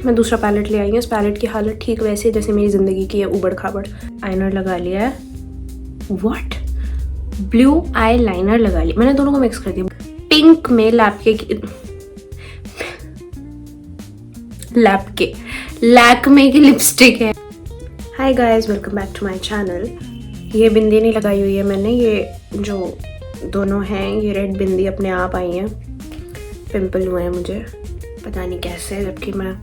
मैं दूसरा पैलेट ले आई हूँ। इस पैलेट की हालत ठीक वैसे जैसे मेरी ज़िंदगी की है, उबड़ खाबड़। आईलाइनर लगा लिया है। व्हाट? ब्लू आई लाइनर लगा लिया मैंने, दोनों को मिक्स कर दिया। पिंक में लैक्मे की लिपस्टिक है। Hi guys, welcome back to my channel. ये बिंदी नहीं लगाई हुई है मैंने, ये जो दोनों हैं ये रेड बिंदी अपने आप आई हैं। पिंपल हुए हैं मुझे, पता नहीं कैसे, जबकि मैं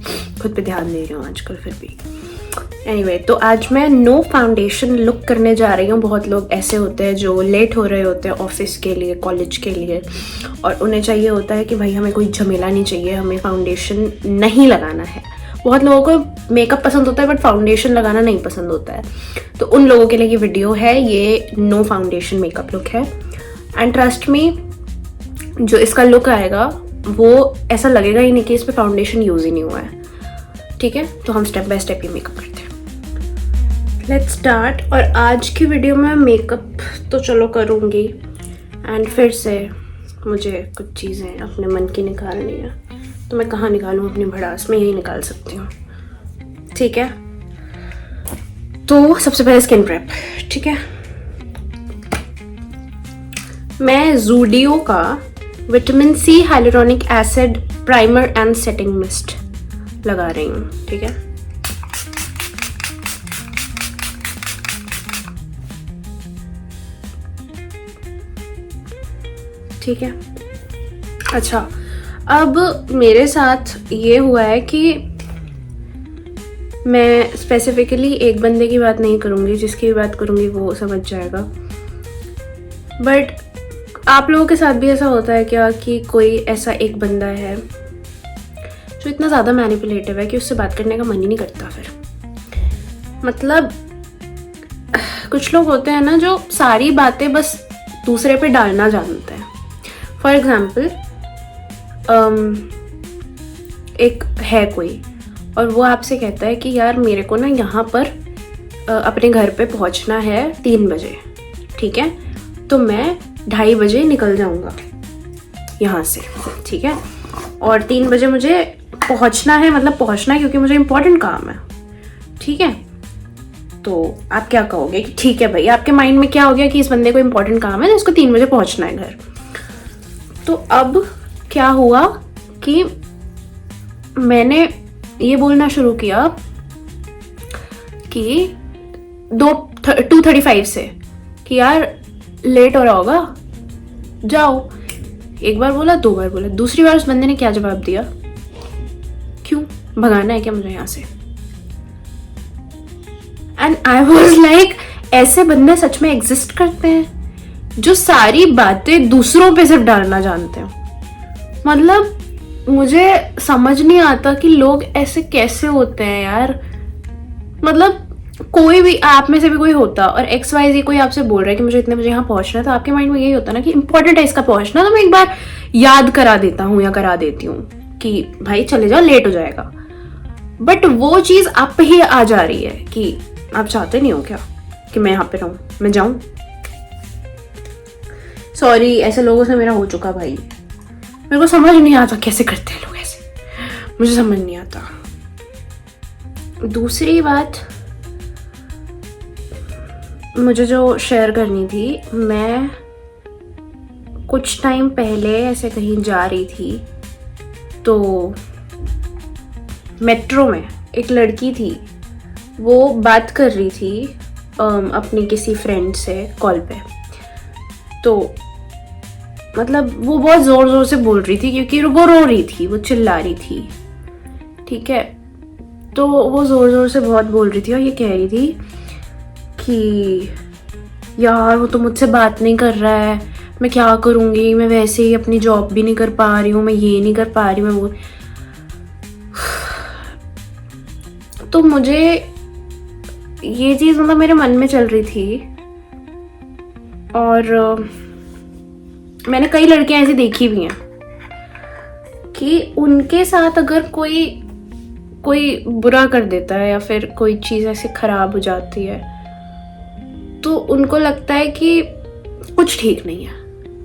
खुद पे ध्यान दे रही हूँ आजकल फिर भी। एनीवे, तो आज मैं नो फाउंडेशन लुक करने जा रही हूँ। बहुत लोग ऐसे होते हैं जो लेट हो रहे होते हैं ऑफिस के लिए, कॉलेज के लिए, और उन्हें चाहिए होता है कि भाई हमें कोई झमेला नहीं चाहिए, हमें फाउंडेशन नहीं लगाना है। बहुत लोगों को मेकअप पसंद होता है बट फाउंडेशन लगाना नहीं पसंद होता है, तो उन लोगों के लिए ये वीडियो है। ये नो फाउंडेशन मेकअप लुक है एंड ट्रस्ट मी, जो इसका लुक आएगा वो ऐसा लगेगा ही नहीं कि इस पे फाउंडेशन यूज़ ही नहीं हुआ है। ठीक है, तो हम step by step he makeup करते हैं। Let's start. और आज की वीडियो में मेकअप तो चलो करूँगी, एंड फिर से मुझे कुछ चीज़ें अपने मन की निकालनी है। तो मैं कहाँ निकालूँ अपनी भड़ास में, यही निकाल सकती हूँ। ठीक है, तो सबसे पहले स्किन प्रेप। ठीक है, मैं ज़ूडियो का vitamin C hyaluronic acid primer and setting mist लगा रही हूँ। ठीक है, ठीक है। अच्छा, अब मेरे साथ ये हुआ है कि मैं स्पेसिफिकली एक बंदे की बात नहीं करूँगी, जिसकी भी बात करूँगी वो समझ जाएगा। बट आप लोगों के साथ भी ऐसा होता है क्या कि कोई ऐसा एक बंदा है जो इतना ज़्यादा मैनिपुलेटिव है कि उससे बात करने का मन ही नहीं करता? फिर मतलब कुछ लोग होते हैं ना जो सारी बातें बस दूसरे पे डालना जानते हैं। फॉर एग्जाम्पल, एक है कोई और वो आपसे कहता है कि यार मेरे को ना यहाँ पर अपने घर पे पहुँचना है 3 बजे। ठीक है, तो मैं 2:30 बजे निकल जाऊँगा यहाँ से। ठीक है, और 3 बजे मुझे पहुँचना है, मतलब पहुँचना है क्योंकि मुझे इम्पोर्टेंट काम है। ठीक है, तो आप क्या कहोगे कि ठीक है भाई, आपके माइंड में क्या हो गया कि इस बंदे को इम्पोर्टेंट काम है तो इसको 3 बजे पहुँचना है घर। तो अब क्या हुआ कि मैंने ये बोलना शुरू किया कि 2:35 से कि यार लेट हो रहा होगा, जाओ। एक बार बोला, 2 बार बोला, दूसरी बार उस बंदे ने क्या जवाब दिया? क्यों भगाना है क्या मुझे यहाँ से? एंड आई वाज लाइक, ऐसे बंदे सच में एग्जिस्ट करते हैं जो सारी बातें दूसरों पे सिर्फ डालना जानते हैं। मतलब मुझे समझ नहीं आता कि लोग ऐसे कैसे होते हैं यार। मतलब कोई भी आप में से भी कोई होता और XYZ कोई आपसे बोल रहा है कि मुझे इतने बजे यहाँ पहुंचना है, तो आपके माइंड में यही होता ना कि इंपॉर्टेंट है इसका पहुंचना, तो मैं एक बार याद करा देता हूँ या करा देती हूँ कि भाई चले जाओ, लेट हो जाएगा। बट वो चीज़ आप पे ही आ जा रही है कि आप चाहते नहीं हो क्या कि मैं यहाँ पे रहूँ, मैं जाऊँ। सॉरी, ऐसे लोगों से मेरा हो चुका भाई। मेरे को समझ नहीं आता कैसे करते हैं लोग ऐसे, मुझे समझ नहीं आता। दूसरी बात मुझे जो शेयर करनी थी, मैं कुछ टाइम पहले ऐसे कहीं जा रही थी तो मेट्रो में एक लड़की थी, वो बात कर रही थी अपनी किसी फ्रेंड से कॉल पे। तो मतलब वो बहुत ज़ोर ज़ोर से बोल रही थी क्योंकि वो रो रही थी, वो चिल्ला रही थी। ठीक है, तो वो ज़ोर ज़ोर से बहुत बोल रही थी और ये कह रही थी कि यार वो तो मुझसे बात नहीं कर रहा है, मैं क्या करूँगी, मैं वैसे ही अपनी जॉब भी नहीं कर पा रही हूँ, मैं ये नहीं कर पा रही, मैं वो। तो मुझे ये चीज़ मतलब मेरे मन में चल रही थी, और मैंने कई लड़कियां ऐसी देखी भी हैं कि उनके साथ अगर कोई बुरा कर देता है या फिर कोई चीज़ ऐसे ख़राब हो जाती है तो उनको लगता है कि कुछ ठीक नहीं है।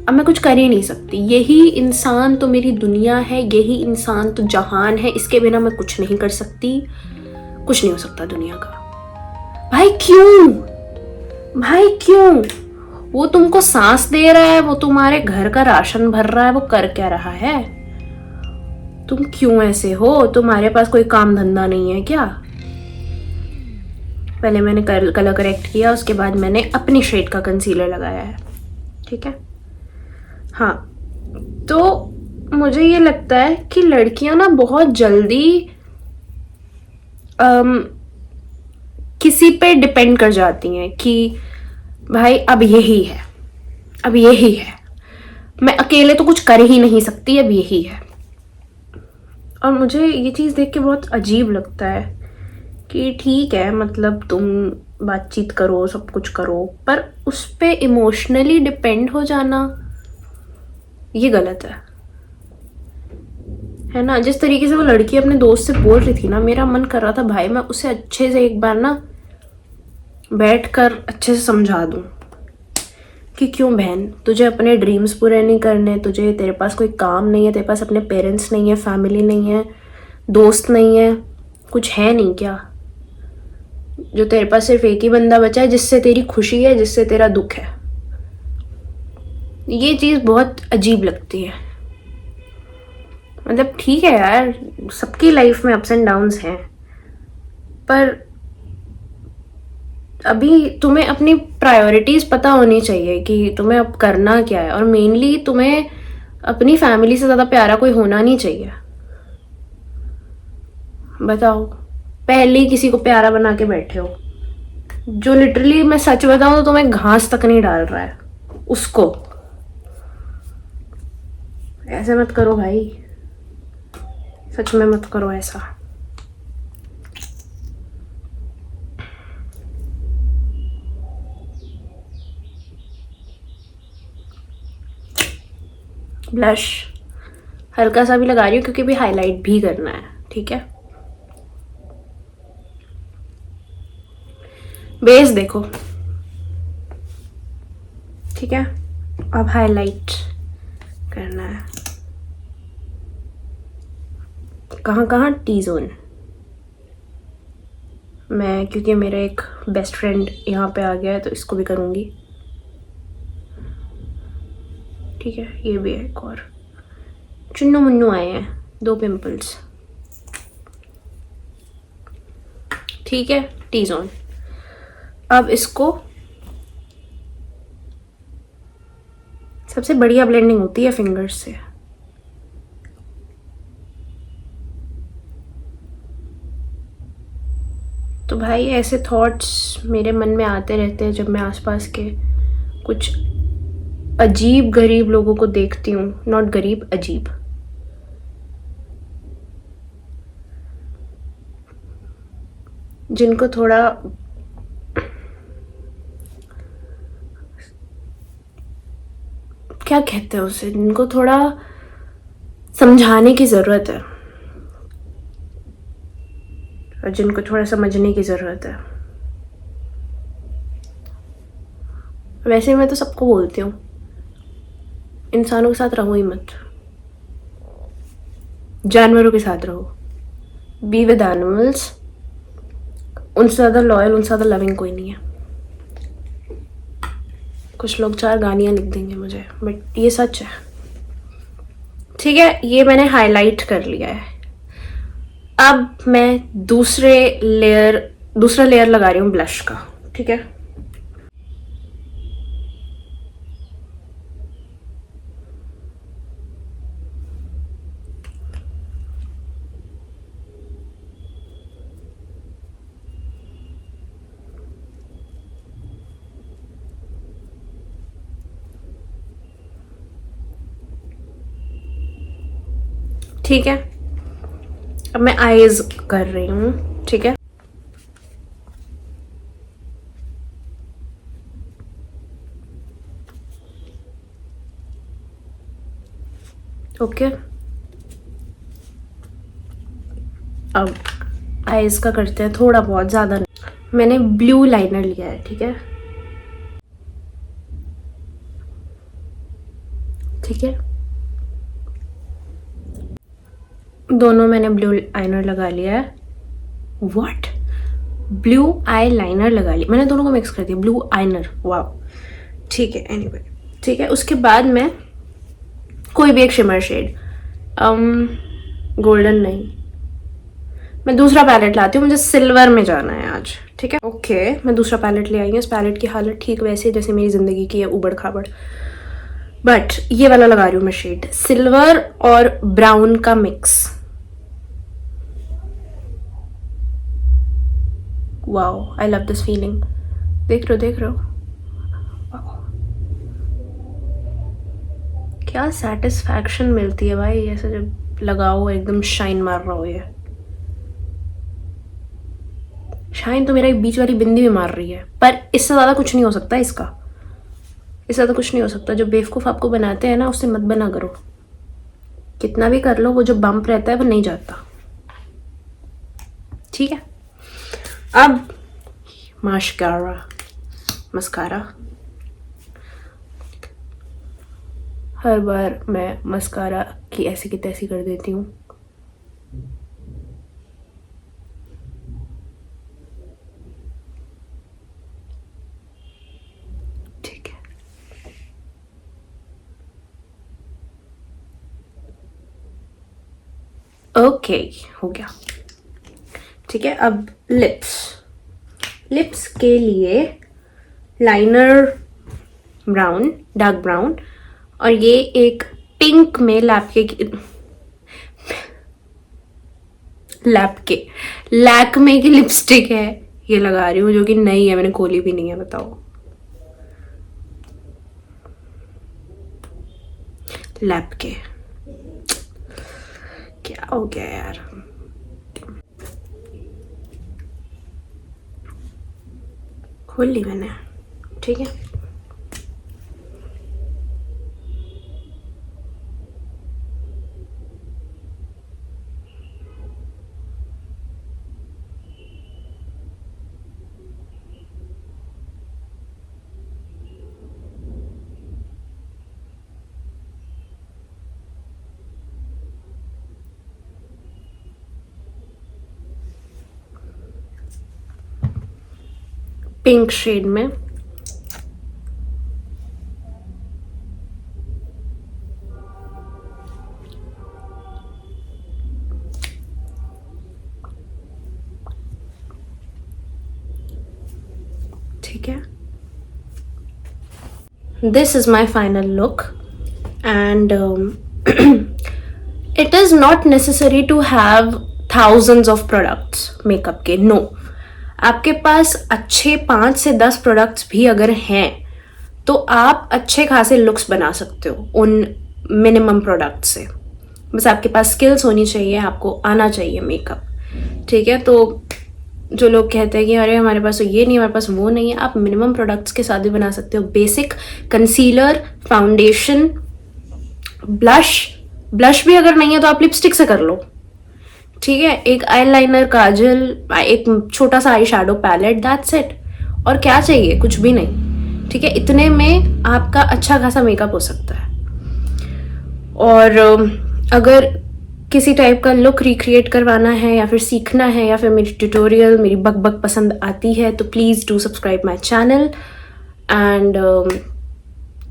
अब मैं कुछ कर ही नहीं सकती। यही इंसान तो मेरी दुनिया है, यही इंसान तो जहान है, इसके बिना मैं कुछ नहीं कर सकती, कुछ नहीं हो सकता दुनिया का। भाई क्यों, भाई क्यों? वो तुमको सांस दे रहा है, वो तुम्हारे घर का राशन भर रहा है, वो कर क्या रहा है? तुम क्यों ऐसे हो? तुम्हारे पास कोई काम धंधा नहीं है क्या? पहले मैंने कलर करेक्ट किया, उसके बाद मैंने अपनी शेड का कंसीलर लगाया है, ठीक है। हाँ, तो मुझे ये लगता है कि लड़कियां ना बहुत जल्दी किसी पे डिपेंड कर जाती हैं कि भाई अब यही है, अब यही है, मैं अकेले तो कुछ कर ही नहीं सकती, अब यही है। और मुझे ये चीज़ देख के बहुत अजीब लगता है कि ठीक है, मतलब तुम बातचीत करो, सब कुछ करो, पर उस पे इमोशनली डिपेंड हो जाना ये गलत है ना। जिस तरीके से वो लड़की अपने दोस्त से बोल रही थी ना, मेरा मन कर रहा था भाई मैं उसे अच्छे से एक बार ना बैठकर अच्छे से समझा दूं कि क्यों बहन, तुझे अपने ड्रीम्स पूरे नहीं करने, तुझे, तेरे पास कोई काम नहीं है, तेरे पास अपने पेरेंट्स नहीं है, फैमिली नहीं है, दोस्त नहीं है, कुछ है नहीं क्या? जो तेरे पास सिर्फ एक ही बंदा बचा है जिससे तेरी खुशी है, जिससे तेरा दुख है। ये चीज़ बहुत अजीब लगती है। मतलब ठीक है यार, सबकी लाइफ में अप्स एंड डाउन्स हैं, पर अभी तुम्हें अपनी प्रायोरिटीज पता होनी चाहिए कि तुम्हें अब करना क्या है। और मेनली तुम्हें अपनी फैमिली से ज़्यादा प्यारा कोई होना नहीं चाहिए। बताओ, पहले ही किसी को प्यारा बना के बैठे हो, जो लिटरली मैं सच बताऊं तो तुम्हें घास तक नहीं डाल रहा है, उसको ऐसे मत करो भाई, सच में मत करो ऐसा। ब्लश हल्का सा भी लगा रही हूँ क्योंकि भी हाईलाइट भी करना है, ठीक है। बेस देखो, ठीक है, अब हाईलाइट करना है। कहाँ कहाँ? T zone. मैं, क्योंकि मेरा एक बेस्ट फ्रेंड यहाँ पे आ गया है तो इसको भी करूँगी, ठीक है। ये भी है, एक और चुन्नू मुन्नू आए हैं, 2 पिंपल्स, ठीक है। T zone. अब इसको, सबसे बढ़िया ब्लेंडिंग होती है फिंगर्स से। तो भाई ऐसे थॉट्स मेरे मन में आते रहते हैं जब मैं आसपास के कुछ अजीब गरीब लोगों को देखती हूँ। नॉट गरीब, अजीब। जिनको थोड़ा क्या कहते हैं उसे, जिनको थोड़ा समझाने की ज़रूरत है और जिनको थोड़ा समझने की ज़रूरत है। वैसे मैं तो सबको बोलती हूँ, इंसानों के साथ रहो ही मत, जानवरों के साथ रहो, बी विद एनिमल्स। उनसे ज़्यादा लॉयल, उनसे ज़्यादा लविंग कोई नहीं है। कुछ लोग 4 गानियाँ लिख देंगे मुझे, बट ये सच है, ठीक है। ये मैंने हाईलाइट कर लिया है। अब मैं दूसरा लेयर लगा रही हूँ ब्लश का, ठीक है। ठीक है, अब मैं आईज कर रही हूँ, ठीक है। ओके, अब आईज का करते हैं, थोड़ा बहुत, ज़्यादा नहीं। मैंने ब्लू लाइनर लिया है, ठीक है। ठीक है, दोनों मैंने ब्लू आईलाइनर लगा लिया है। व्हाट? ब्लू आई लाइनर लगा लिया मैंने, दोनों को मिक्स कर दिया, ब्लू आईलाइनर। वाह, ठीक है, एनीवे ठीक है। उसके बाद मैं कोई भी एक शिमर शेड, गोल्डन नहीं, मैं दूसरा पैलेट लाती हूँ, मुझे सिल्वर में जाना है आज, ठीक है। ओके, मैं दूसरा पैलेट ले आई हूँ। इस पैलेट की हालत ठीक वैसे है जैसे मेरी ज़िंदगी की है, उबड़ खाबड़, बट ये वाला लगा रही हूँ मैं शेड, सिल्वर और ब्राउन का mix. Wow, I love this feeling. देख रहे हो क्या सेटिस्फैक्शन मिलती है भाई, ऐसे जब लगाओ एकदम शाइन मार रहा हो। ये शाइन तो मेरा एक बीच वाली बिंदी भी मार रही है, पर इससे ज़्यादा कुछ नहीं हो सकता इसका, इससे ज़्यादा कुछ नहीं हो सकता। जो बेवकूफ़ आपको बनाते हैं ना, उससे मत बना करो, कितना भी कर लो, वो जो बम्प रहता है वो नहीं जाता, ठीक है। अब मस्कारा, हर बार मैं मस्कारा की ऐसी की तैसी कर देती हूँ। ठीक है, ओके, हो गया, ठीक है। अब लिप्स के लिए लाइनर ब्राउन, डार्क ब्राउन, और ये एक पिंक में लैक्मे की लिपस्टिक है, ये लगा रही हूँ, जो कि नई है, मैंने खोली भी नहीं है, बताओ। लैक्मे, क्या हो गया यार, खोल ली मैंने, ठीक है। पिंक शेड में ठीक है। This is my final look, and it is not necessary to have thousands of products makeup के, no। आपके पास अच्छे 5 से 10 प्रोडक्ट्स भी अगर हैं तो आप अच्छे खासे लुक्स बना सकते हो उन मिनिमम प्रोडक्ट से। बस आपके पास स्किल्स होनी चाहिए, आपको आना चाहिए मेकअप, ठीक है। तो जो लोग कहते हैं कि अरे हमारे पास तो ये नहीं, हमारे पास वो नहीं है, आप मिनिमम प्रोडक्ट्स के साथ भी बना सकते हो। बेसिक कंसीलर, फाउंडेशन, ब्लश भी अगर नहीं है तो आप लिपस्टिक से कर लो, ठीक है। एक आईलाइनर, काजल, एक छोटा सा eye shadow palette, that's it. और क्या चाहिए, कुछ भी नहीं, ठीक है। इतने में आपका अच्छा खासा मेकअप हो सकता है। और अगर किसी टाइप का लुक रिक्रिएट करवाना है या फिर सीखना है या फिर मेरी ट्यूटोरियल, मेरी बक पसंद आती है तो please do subscribe my channel, and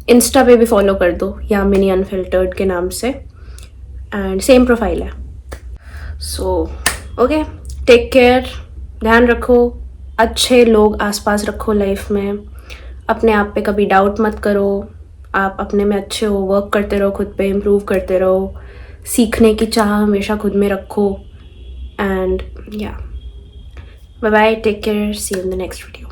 Insta पे भी फॉलो कर दो, या मिनी अनफिल्टर्ड के नाम से, एंड सेम प्रोफाइल है। सो ओके, टेक केयर, ध्यान रखो, अच्छे लोग आसपास रखो लाइफ में, अपने आप पे कभी डाउट मत करो, आप अपने में अच्छे हो, वर्क करते रहो, खुद पे इम्प्रूव करते रहो, सीखने की चाह हमेशा खुद में रखो, and yeah bye bye, take care, see you in the next video.